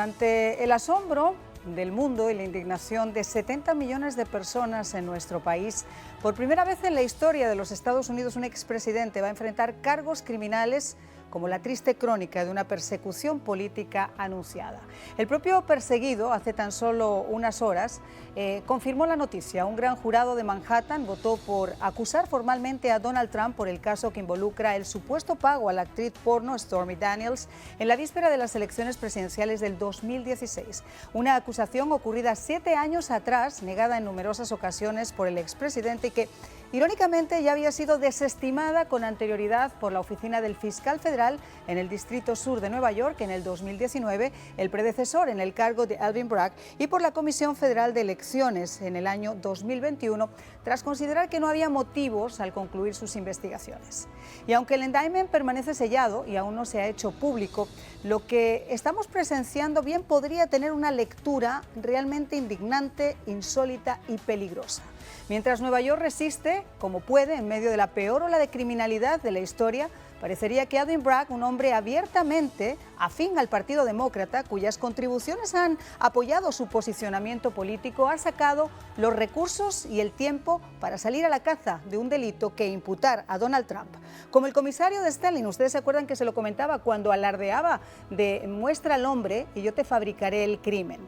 Ante el asombro del mundo y la indignación de 70 millones de personas en nuestro país, por primera vez en la historia de los Estados Unidos, un expresidente va a enfrentar cargos criminales como la triste crónica de una persecución política anunciada. El propio perseguido, hace tan solo unas horas, confirmó la noticia. Un gran jurado de Manhattan votó por acusar formalmente a Donald Trump por el caso que involucra el supuesto pago a la actriz porno Stormy Daniels en la víspera de las elecciones presidenciales del 2016. Una acusación ocurrida 7 años atrás, negada en numerosas ocasiones por el expresidente y que, irónicamente, ya había sido desestimada con anterioridad por la oficina del fiscal federal en el Distrito Sur de Nueva York en el 2019, el predecesor en el cargo de Alvin Bragg, y por la Comisión Federal de Elecciones en el año 2021, tras considerar que no había motivos al concluir sus investigaciones. Y aunque el indictment permanece sellado y aún no se ha hecho público, lo que estamos presenciando bien podría tener una lectura realmente indignante, insólita y peligrosa. Mientras Nueva York resiste, como puede, en medio de la peor ola de criminalidad de la historia, parecería que Alvin Bragg, un hombre abiertamente afín al Partido Demócrata, cuyas contribuciones han apoyado su posicionamiento político, ha sacado los recursos y el tiempo para salir a la caza de un delito que imputar a Donald Trump. Como el comisario de Sterling, ustedes se acuerdan que se lo comentaba cuando alardeaba de muestra al hombre y yo te fabricaré el crimen.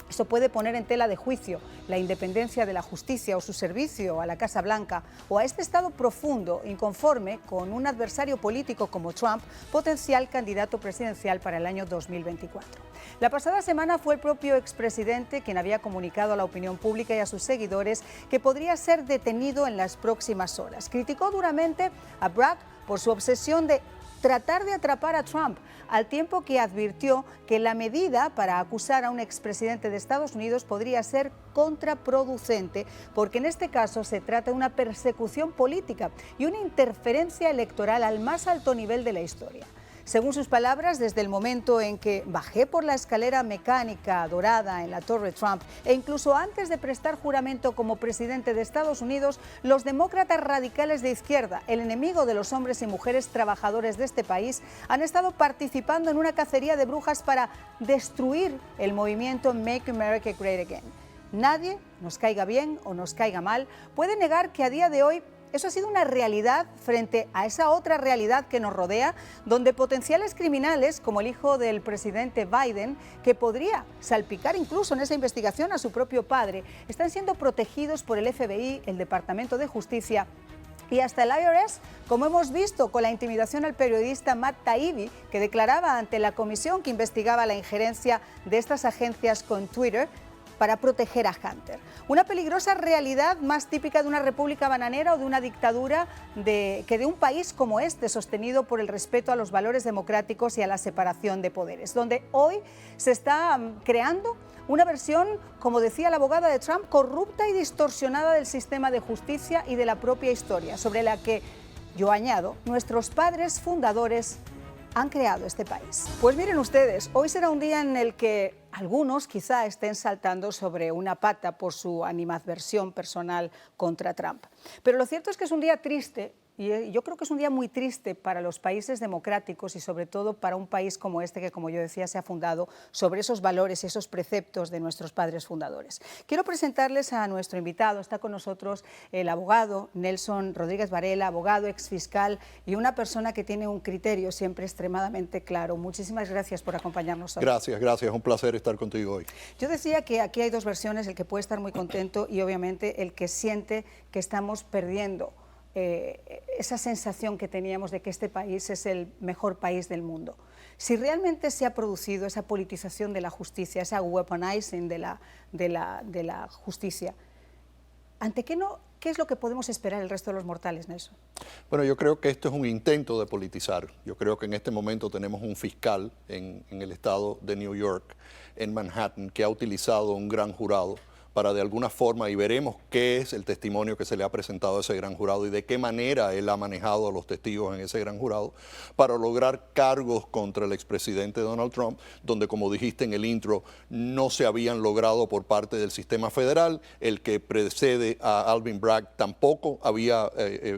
Eso puede poner en tela de juicio la independencia de la justicia o su servicio a la Casa Blanca o a este Estado profundo, inconforme con un adversario político como Trump, potencial candidato presidencial para el año 2024. La pasada semana fue el propio expresidente quien había comunicado a la opinión pública y a sus seguidores que podría ser detenido en las próximas horas. Criticó duramente a Bragg por su obsesión de tratar de atrapar a Trump, al tiempo que advirtió que la medida para acusar a un expresidente de Estados Unidos podría ser contraproducente, porque en este caso se trata de una persecución política y una interferencia electoral al más alto nivel de la historia. Según sus palabras, desde el momento en que bajé por la escalera mecánica dorada en la Torre Trump e incluso antes de prestar juramento como presidente de Estados Unidos, los demócratas radicales de izquierda, el enemigo de los hombres y mujeres trabajadores de este país, han estado participando en una cacería de brujas para destruir el movimiento Make America Great Again. Nadie, nos caiga bien o nos caiga mal, puede negar que a día de hoy eso ha sido una realidad frente a esa otra realidad que nos rodea, donde potenciales criminales, como el hijo del presidente Biden, que podría salpicar incluso en esa investigación a su propio padre, están siendo protegidos por el FBI, el Departamento de Justicia y hasta el IRS, como hemos visto con la intimidación al periodista Matt Taibbi, que declaraba ante la comisión que investigaba la injerencia de estas agencias con Twitter para proteger a Hunter. Una peligrosa realidad más típica de una república bananera o de una dictadura que de un país como este, sostenido por el respeto a los valores democráticos y a la separación de poderes, donde hoy se está creando una versión, como decía la abogada de Trump, corrupta y distorsionada del sistema de justicia y de la propia historia, sobre la que, yo añado, nuestros padres fundadores han creado este país. Pues miren ustedes, hoy será un día en el que algunos quizá estén saltando sobre una pata por su animadversión personal contra Trump. Pero lo cierto es que es un día triste, y yo creo que es un día muy triste para los países democráticos y sobre todo para un país como este que, como yo decía, se ha fundado sobre esos valores y esos preceptos de nuestros padres fundadores. Quiero presentarles a nuestro invitado. Está con nosotros el abogado Nelson Rodríguez Varela, abogado, exfiscal y una persona que tiene un criterio siempre extremadamente claro. Muchísimas gracias por acompañarnos hoy. Gracias, gracias. Un placer estar contigo hoy. Yo decía que aquí hay dos versiones, el que puede estar muy contento y obviamente el que siente que estamos perdiendo esa sensación que teníamos de que este país es el mejor país del mundo. Si realmente se ha producido esa politización de la justicia, esa weaponizing de la justicia, ¿ante qué no? ¿Qué es lo que podemos esperar el resto de los mortales, Nelson? Bueno, yo creo que esto es un intento de politizar. Yo creo que en este momento tenemos un fiscal en el estado de New York, en Manhattan, que ha utilizado un gran jurado para de alguna forma, y veremos qué es el testimonio que se le ha presentado a ese gran jurado y de qué manera él ha manejado a los testigos en ese gran jurado, para lograr cargos contra el expresidente Donald Trump, donde, como dijiste en el intro, no se habían logrado por parte del sistema federal. El que precede a Alvin Bragg tampoco había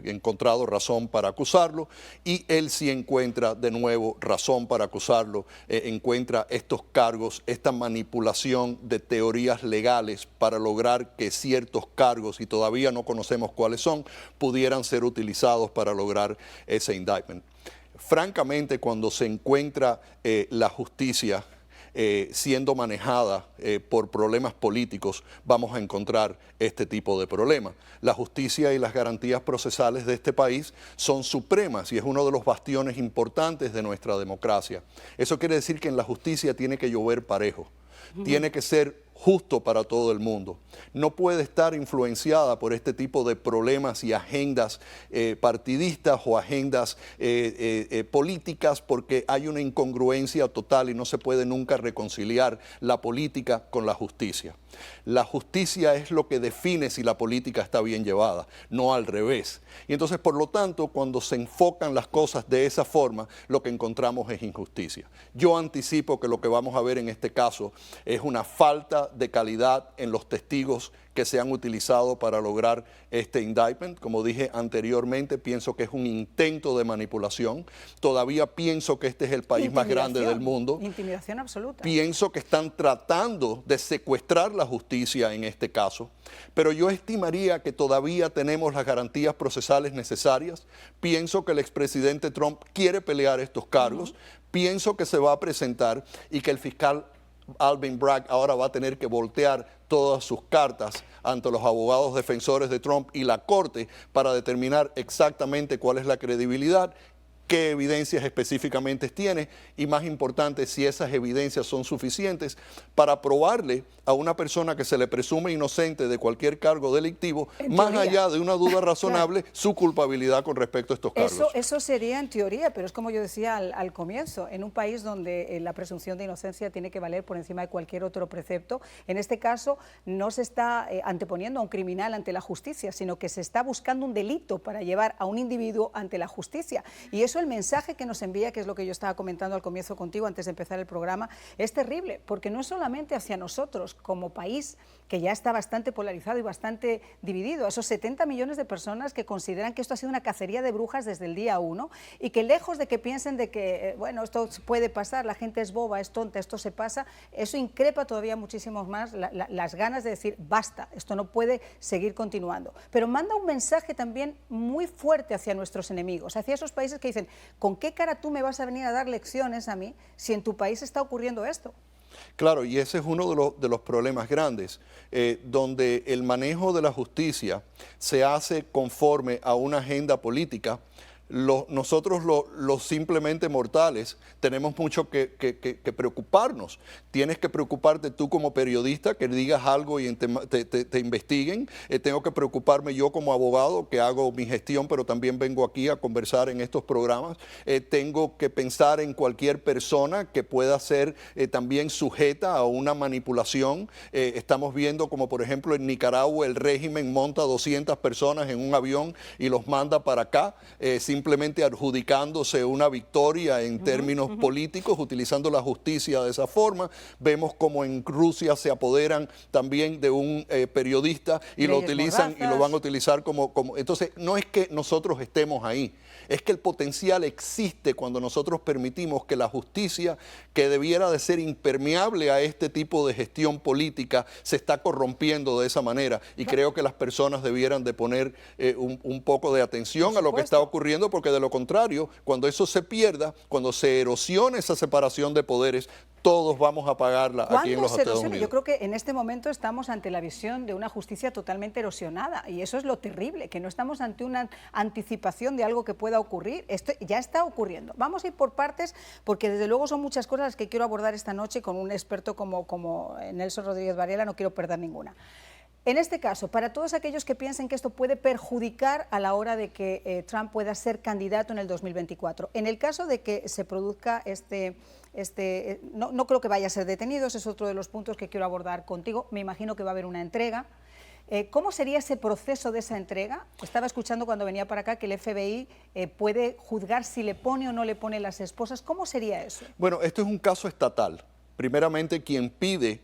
encontrado razón para acusarlo, y él sí encuentra de nuevo razón para acusarlo, encuentra estos cargos, esta manipulación de teorías legales para lograr que ciertos cargos, y todavía no conocemos cuáles son, pudieran ser utilizados para lograr ese indictment. Francamente, cuando se encuentra la justicia siendo manejada por problemas políticos, vamos a encontrar este tipo de problemas. La justicia y las garantías procesales de este país son supremas y es uno de los bastiones importantes de nuestra democracia. Eso quiere decir que en la justicia tiene que llover parejo, tiene que ser justo para todo el mundo. No puede estar influenciada por este tipo de problemas y agendas partidistas o agendas políticas, porque hay una incongruencia total y no se puede nunca reconciliar la política con la justicia. La justicia es lo que define si la política está bien llevada, no al revés. Y entonces, por lo tanto, cuando se enfocan las cosas de esa forma, lo que encontramos es injusticia. Yo anticipo que lo que vamos a ver en este caso es una falta de calidad en los testigos que se han utilizado para lograr este indictment. Como dije anteriormente, pienso que es un intento de manipulación. Todavía pienso que este es el país más grande del mundo. Intimidación absoluta. Pienso que están tratando de secuestrar la justicia en este caso, pero yo estimaría que todavía tenemos las garantías procesales necesarias. Pienso que el expresidente Trump quiere pelear estos cargos. Pienso que se va a presentar y que el fiscal Alvin Bragg ahora va a tener que voltear todas sus cartas ante los abogados defensores de Trump y la Corte para determinar exactamente cuál es la credibilidad, qué evidencias específicamente tiene y, más importante, si esas evidencias son suficientes para probarle a una persona que se le presume inocente de cualquier cargo delictivo, más allá de una duda razonable, claro, su culpabilidad con respecto a estos cargos. Eso sería en teoría, pero es como yo decía al comienzo, en un país donde la presunción de inocencia tiene que valer por encima de cualquier otro precepto. En este caso no se está anteponiendo a un criminal ante la justicia, sino que se está buscando un delito para llevar a un individuo ante la justicia. Y eso, el mensaje que nos envía, que es lo que yo estaba comentando al comienzo contigo antes de empezar el programa, es terrible, porque no es solamente hacia nosotros como país, que ya está bastante polarizado y bastante dividido, esos 70 millones de personas que consideran que esto ha sido una cacería de brujas desde el día 1 y que, lejos de que piensen de que, bueno, esto puede pasar, la gente es boba, es tonta, esto se pasa, eso increpa todavía muchísimo más las ganas de decir, basta, esto no puede seguir continuando. Pero manda un mensaje también muy fuerte hacia nuestros enemigos, hacia esos países que dicen, ¿con qué cara tú me vas a venir a dar lecciones a mí si en tu país está ocurriendo esto? Claro, y ese es uno de los problemas grandes, donde el manejo de la justicia se hace conforme a una agenda política. Nosotros los simplemente mortales tenemos mucho que preocuparnos. Tienes que preocuparte tú como periodista, que digas algo y te investiguen. Tengo que preocuparme yo como abogado, que hago mi gestión, pero también vengo aquí a conversar en estos programas. Tengo que pensar en cualquier persona que pueda ser también sujeta a una manipulación. Estamos viendo como, por ejemplo, en Nicaragua el régimen monta 200 personas en un avión y los manda para acá, simplemente adjudicándose una victoria en términos políticos, utilizando la justicia de esa forma. Vemos como en Rusia se apoderan también de un periodista y lo utilizan y lo van a utilizar como... Entonces, no es que nosotros estemos ahí, es que el potencial existe cuando nosotros permitimos que la justicia, que debiera de ser impermeable a este tipo de gestión política, se está corrompiendo de esa manera. Y creo que las personas debieran de poner un poco de atención a lo que está ocurriendo, porque de lo contrario, cuando eso se pierda, cuando se erosione esa separación de poderes, todos vamos a pagarla aquí en los Estados Unidos. Yo creo que en este momento estamos ante la visión de una justicia totalmente erosionada, y eso es lo terrible, que no estamos ante una anticipación de algo que pueda ocurrir. Esto ya está ocurriendo. Vamos a ir por partes, porque desde luego son muchas cosas las que quiero abordar esta noche con un experto como Nelson Rodríguez Varela, no quiero perder ninguna. En este caso, para todos aquellos que piensen que esto puede perjudicar a la hora de que Trump pueda ser candidato en el 2024, en el caso de que se produzca no creo que vaya a ser detenido, ese es otro de los puntos que quiero abordar contigo, me imagino que va a haber una entrega. ¿Cómo sería ese proceso de esa entrega? Estaba escuchando cuando venía para acá que el FBI puede juzgar si le pone o no le pone las esposas. ¿Cómo sería eso? Bueno, esto es un caso estatal. Primeramente, quien pide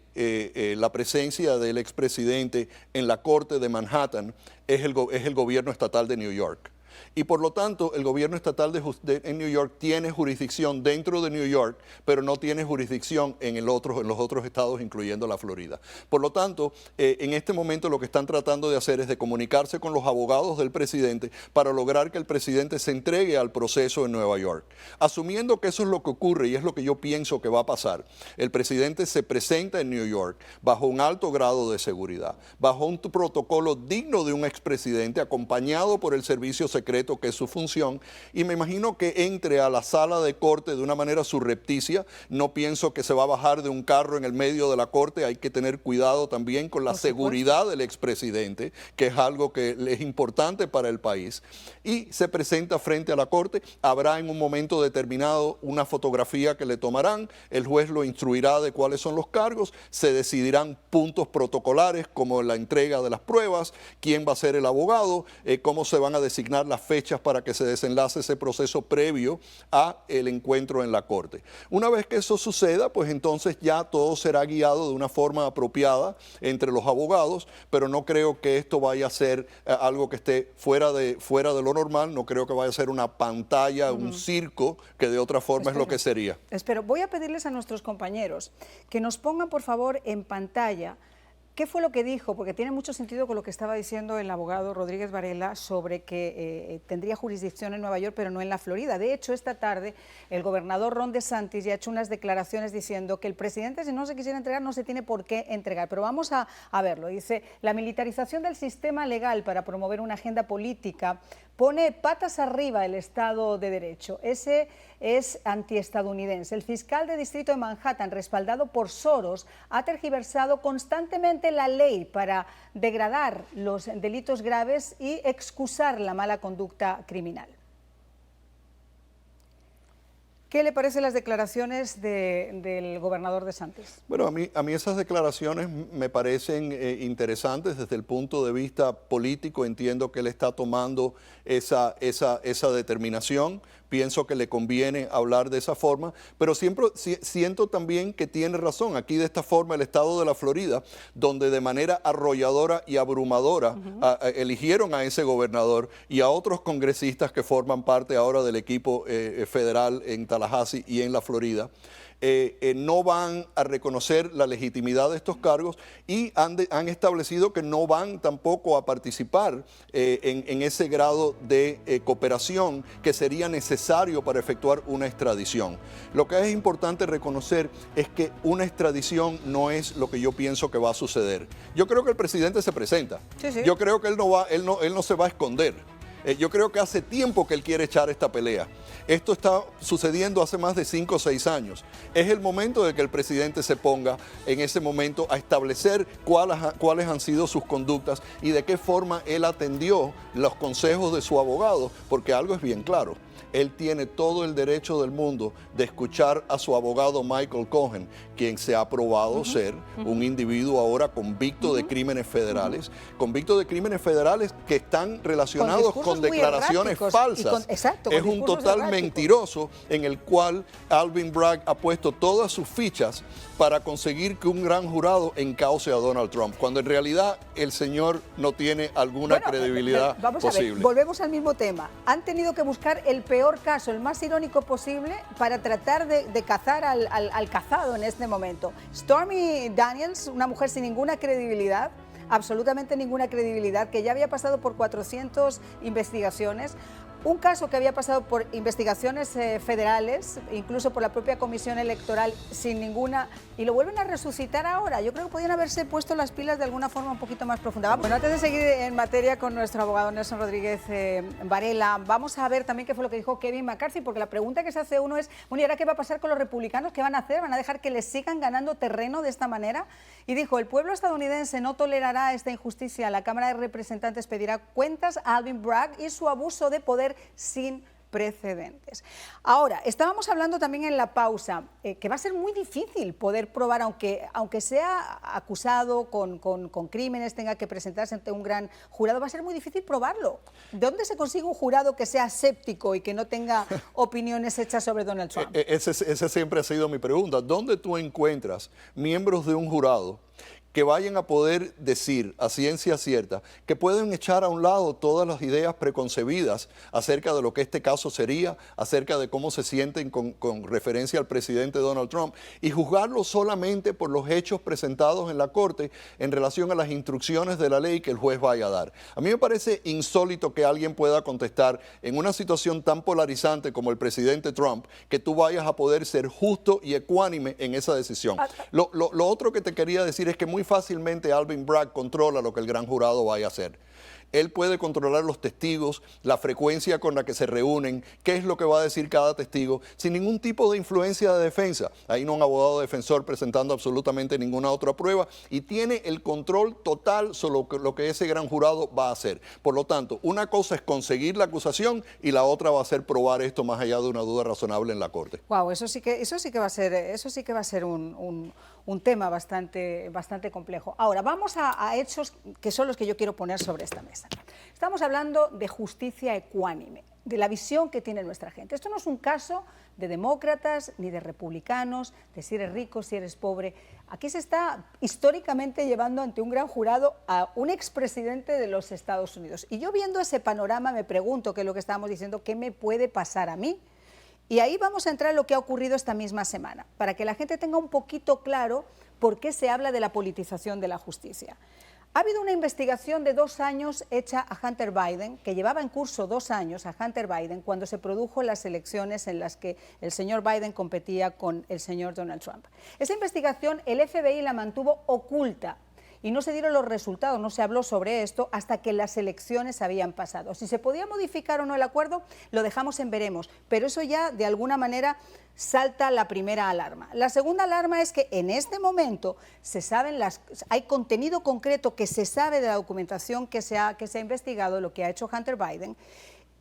la presencia del expresidente en la corte de Manhattan es el gobierno estatal de New York. Y por lo tanto, el gobierno estatal en New York tiene jurisdicción dentro de New York, pero no tiene jurisdicción en los otros estados, incluyendo la Florida. Por lo tanto, en este momento lo que están tratando de hacer es de comunicarse con los abogados del presidente para lograr que el presidente se entregue al proceso en Nueva York. Asumiendo que eso es lo que ocurre y es lo que yo pienso que va a pasar, el presidente se presenta en New York bajo un alto grado de seguridad, bajo un protocolo digno de un expresidente, acompañado por el servicio secreto, que es su función, y me imagino que entre a la sala de corte de una manera surrepticia. No pienso que se va a bajar de un carro en el medio de la corte. Hay que tener cuidado también con la seguridad del expresidente, que es algo que es importante para el país, y se presenta frente a la corte. Habrá en un momento determinado una fotografía que le tomarán, el juez lo instruirá de cuáles son los cargos, se decidirán puntos protocolares como la entrega de las pruebas, quién va a ser el abogado, cómo se van a designar las fechas para que se desenlace ese proceso previo a el encuentro en la corte. Una vez que eso suceda, pues entonces ya todo será guiado de una forma apropiada entre los abogados, pero no creo que esto vaya a ser algo que esté fuera de lo normal. No creo que vaya a ser una pantalla, un circo, que de otra forma es lo que sería. Espero, voy a pedirles a nuestros compañeros que nos pongan por favor en pantalla ¿qué fue lo que dijo? Porque tiene mucho sentido con lo que estaba diciendo el abogado Rodríguez Varela sobre que tendría jurisdicción en Nueva York, pero no en la Florida. De hecho, esta tarde el gobernador Ron DeSantis ya ha hecho unas declaraciones diciendo que el presidente, si no se quisiera entregar, no se tiene por qué entregar. Pero vamos a verlo. Dice, la militarización del sistema legal para promover una agenda política pone patas arriba el Estado de Derecho. Ese es antiestadounidense. El fiscal de distrito de Manhattan, respaldado por Soros, ha tergiversado constantemente la ley para degradar los delitos graves y excusar la mala conducta criminal. ¿Qué le parecen las declaraciones del gobernador DeSantis? Bueno, a mí esas declaraciones me parecen interesantes desde el punto de vista político. Entiendo que él está tomando esa determinación. Pienso que le conviene hablar de esa forma, pero siempre siento también que tiene razón. Aquí de esta forma el estado de la Florida, donde de manera arrolladora y abrumadora eligieron a ese gobernador y a otros congresistas que forman parte ahora del equipo federal en Tallahassee y en la Florida, no van a reconocer la legitimidad de estos cargos y han establecido que no van tampoco a participar en ese grado de cooperación que sería necesario para efectuar una extradición. Lo que es importante reconocer es que una extradición no es lo que yo pienso que va a suceder. Yo creo que el presidente se presenta. Sí, sí. Yo creo que él no se va a esconder. Yo creo que hace tiempo que él quiere echar esta pelea. Esto está sucediendo hace más de 5 o 6 años. Es el momento de que el presidente se ponga en ese momento a establecer cuáles han sido sus conductas y de qué forma él atendió los consejos de su abogado, porque algo es bien claro. Él tiene todo el derecho del mundo de escuchar a su abogado Michael Cohen, quien se ha probado ser un individuo ahora convicto de crímenes federales, que están relacionados con declaraciones falsas. Es un total mentiroso en el cual Alvin Bragg ha puesto todas sus fichas para conseguir que un gran jurado encauce a Donald Trump, cuando en realidad el señor no tiene alguna credibilidad posible. A ver, volvemos al mismo tema. Han tenido que buscar el peor caso, el más irónico posible, para tratar de cazar al cazado en este momento. Stormy Daniels, una mujer sin ninguna credibilidad, absolutamente ninguna credibilidad, que ya había pasado por 400 investigaciones, un caso que había pasado por investigaciones federales, incluso por la propia Comisión Electoral, sin ninguna, y lo vuelven a resucitar ahora. Yo creo que podían haberse puesto las pilas de alguna forma un poquito más profunda. Bueno, antes de seguir en materia con nuestro abogado Nelson Rodríguez Varela, vamos a ver también qué fue lo que dijo Kevin McCarthy, porque la pregunta que se hace uno es, bueno, ¿y ahora qué va a pasar con los republicanos? ¿Qué van a hacer? ¿Van a dejar que les sigan ganando terreno de esta manera? Y dijo, el pueblo estadounidense no tolerará esta injusticia. La Cámara de Representantes pedirá cuentas a Alvin Bragg y su abuso de poder sin precedentes. Ahora, estábamos hablando también en la pausa que va a ser muy difícil poder probar, aunque sea acusado con crímenes, tenga que presentarse ante un gran jurado, va a ser muy difícil probarlo. ¿De dónde se consigue un jurado que sea escéptico y que no tenga opiniones hechas sobre Donald Trump? Esa siempre ha sido mi pregunta. ¿Dónde tú encuentras miembros de un jurado que vayan a poder decir a ciencia cierta que pueden echar a un lado todas las ideas preconcebidas acerca de lo que este caso sería, acerca de cómo se sienten con referencia al presidente Donald Trump, y juzgarlo solamente por los hechos presentados en la Corte en relación a las instrucciones de la ley que el juez vaya a dar? A mí me parece insólito que alguien pueda contestar en una situación tan polarizante como el presidente Trump, que tú vayas a poder ser justo y ecuánime en esa decisión. Lo otro que te quería decir es que muy fácilmente Alvin Bragg controla lo que el gran jurado vaya a hacer. Él puede controlar los testigos, la frecuencia con la que se reúnen, qué es lo que va a decir cada testigo, sin ningún tipo de influencia de defensa. Hay no un abogado defensor presentando absolutamente ninguna otra prueba, y tiene el control total sobre lo que ese gran jurado va a hacer. Por lo tanto, una cosa es conseguir la acusación y la otra va a ser probar esto más allá de una duda razonable en la Corte. Wow, eso sí que va a ser un tema bastante complejo. Ahora, vamos a hechos que son los que yo quiero poner sobre esta mesa. Estamos hablando de justicia ecuánime, de la visión que tiene nuestra gente. Esto no es un caso de demócratas ni de republicanos, de si eres rico, si eres pobre. Aquí se está históricamente llevando ante un gran jurado a un expresidente de los Estados Unidos. Y yo, viendo ese panorama, me pregunto, que es lo que estábamos diciendo, ¿qué me puede pasar a mí? Y ahí vamos a entrar en lo que ha ocurrido esta misma semana, para que la gente tenga un poquito claro por qué se habla de la politización de la justicia. Ha habido una investigación de 2 años hecha a Hunter Biden, que llevaba en curso 2 años a Hunter Biden cuando se produjo las elecciones en las que el señor Biden competía con el señor Donald Trump. Esa investigación el FBI la mantuvo oculta y no se dieron los resultados, no se habló sobre esto hasta que las elecciones habían pasado. Si se podía modificar o no el acuerdo, lo dejamos en veremos, pero eso ya de alguna manera salta la primera alarma. La segunda alarma es que en este momento hay contenido concreto que se sabe de la documentación que se ha investigado, lo que ha hecho Hunter Biden,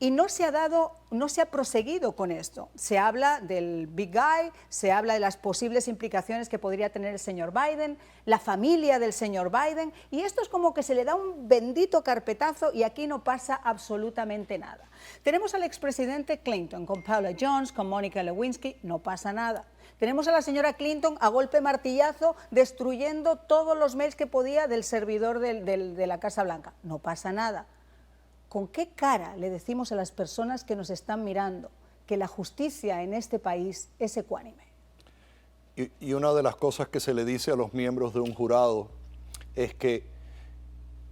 y no se ha proseguido con esto. Se habla del big guy, se habla de las posibles implicaciones que podría tener el señor Biden, la familia del señor Biden, y esto es como que se le da un bendito carpetazo y aquí no pasa absolutamente nada. Tenemos al expresidente Clinton con Paula Jones, con Mónica Lewinsky, no pasa nada. Tenemos a la señora Clinton a golpe martillazo destruyendo todos los mails que podía del servidor de la Casa Blanca, no pasa nada. ¿Con qué cara le decimos a las personas que nos están mirando que la justicia en este país es ecuánime? Y una de las cosas que se le dice a los miembros de un jurado es que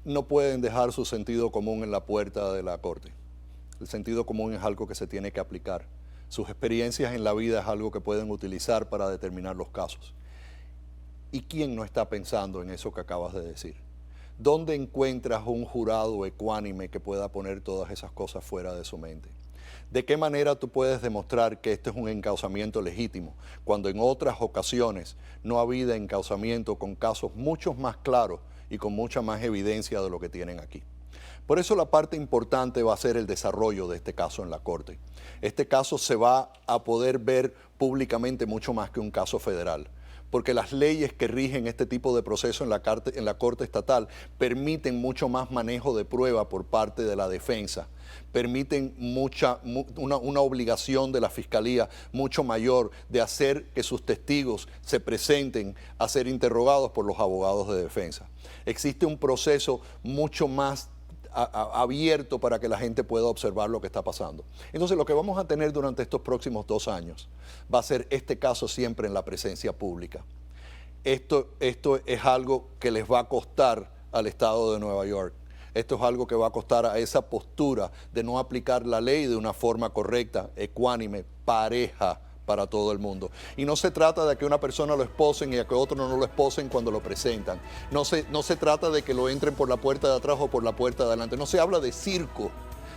no pueden dejar su sentido común en la puerta de la corte. El sentido común es algo que se tiene que aplicar. Sus experiencias en la vida es algo que pueden utilizar para determinar los casos. ¿Y quién no está pensando en eso que acabas de decir? ¿Dónde encuentras un jurado ecuánime que pueda poner todas esas cosas fuera de su mente? ¿De qué manera tú puedes demostrar que este es un encauzamiento legítimo, cuando en otras ocasiones no ha habido encauzamiento con casos mucho más claros y con mucha más evidencia de lo que tienen aquí? Por eso la parte importante va a ser el desarrollo de este caso en la Corte. Este caso se va a poder ver públicamente mucho más que un caso federal, porque las leyes que rigen este tipo de proceso en la Corte Estatal permiten mucho más manejo de prueba por parte de la defensa, permiten una obligación de la Fiscalía mucho mayor de hacer que sus testigos se presenten a ser interrogados por los abogados de defensa. Existe un proceso mucho más abierto para que la gente pueda observar lo que está pasando. Entonces, lo que vamos a tener durante estos próximos 2 años va a ser este caso siempre en la presencia pública. Esto es algo que les va a costar al estado de Nueva York. Esto es algo que va a costar a esa postura de no aplicar la ley de una forma correcta, ecuánime, pareja para todo el mundo. Y no se trata de que una persona lo esposen y a que otro no lo esposen cuando lo presentan. No se trata de que lo entren por la puerta de atrás o por la puerta de adelante. No se habla de circo,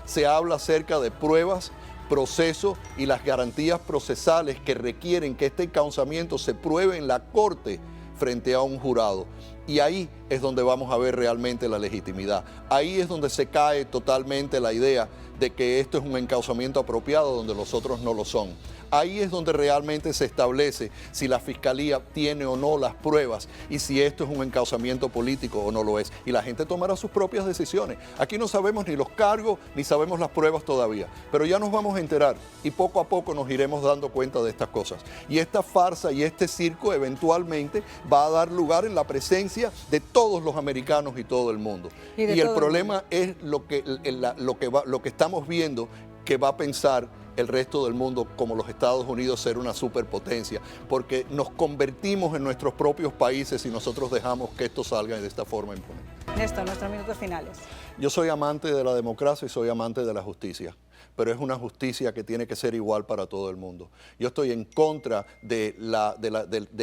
se habla acerca de pruebas, proceso y las garantías procesales que requieren que este encauzamiento se pruebe en la corte frente a un jurado. Y ahí es donde vamos a ver realmente la legitimidad. Ahí es donde se cae totalmente la idea de que esto es un encauzamiento apropiado donde los otros no lo son. Ahí es donde realmente se establece si la Fiscalía tiene o no las pruebas y si esto es un encauzamiento político o no lo es. Y la gente tomará sus propias decisiones. Aquí no sabemos ni los cargos ni sabemos las pruebas todavía, pero ya nos vamos a enterar y poco a poco nos iremos dando cuenta de estas cosas. Y esta farsa y este circo eventualmente va a dar lugar en la presencia de todos los americanos y todo el mundo. Y el problema es lo que estamos viendo que va a pensar el resto del mundo como los Estados Unidos ser una superpotencia, porque nos convertimos en nuestros propios países y nosotros dejamos que esto salga de esta forma impune. Néstor, nuestros minutos finales. Yo soy amante de la democracia y soy amante de la justicia, pero es una justicia que tiene que ser igual para todo el mundo. Yo estoy en contra de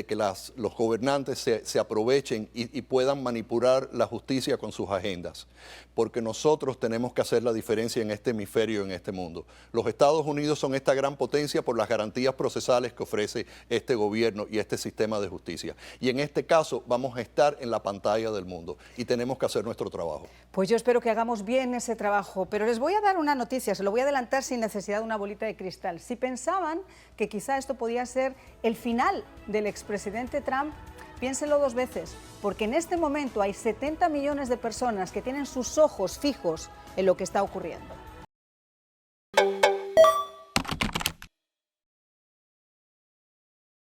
que los gobernantes se aprovechen y puedan manipular la justicia con sus agendas, porque nosotros tenemos que hacer la diferencia en este hemisferio, en este mundo. Los Estados Unidos son esta gran potencia por las garantías procesales que ofrece este gobierno y este sistema de justicia. Y en este caso vamos a estar en la pantalla del mundo y tenemos que hacer nuestro trabajo. Pues yo espero que hagamos bien ese trabajo, pero les voy a dar una noticia, se lo voy a adelantar sin necesidad de una bolita de cristal. Si pensaban que quizá esto podía ser el final del expresidente Trump, piénsenlo dos veces, porque en este momento hay 70 millones de personas que tienen sus ojos fijos en lo que está ocurriendo.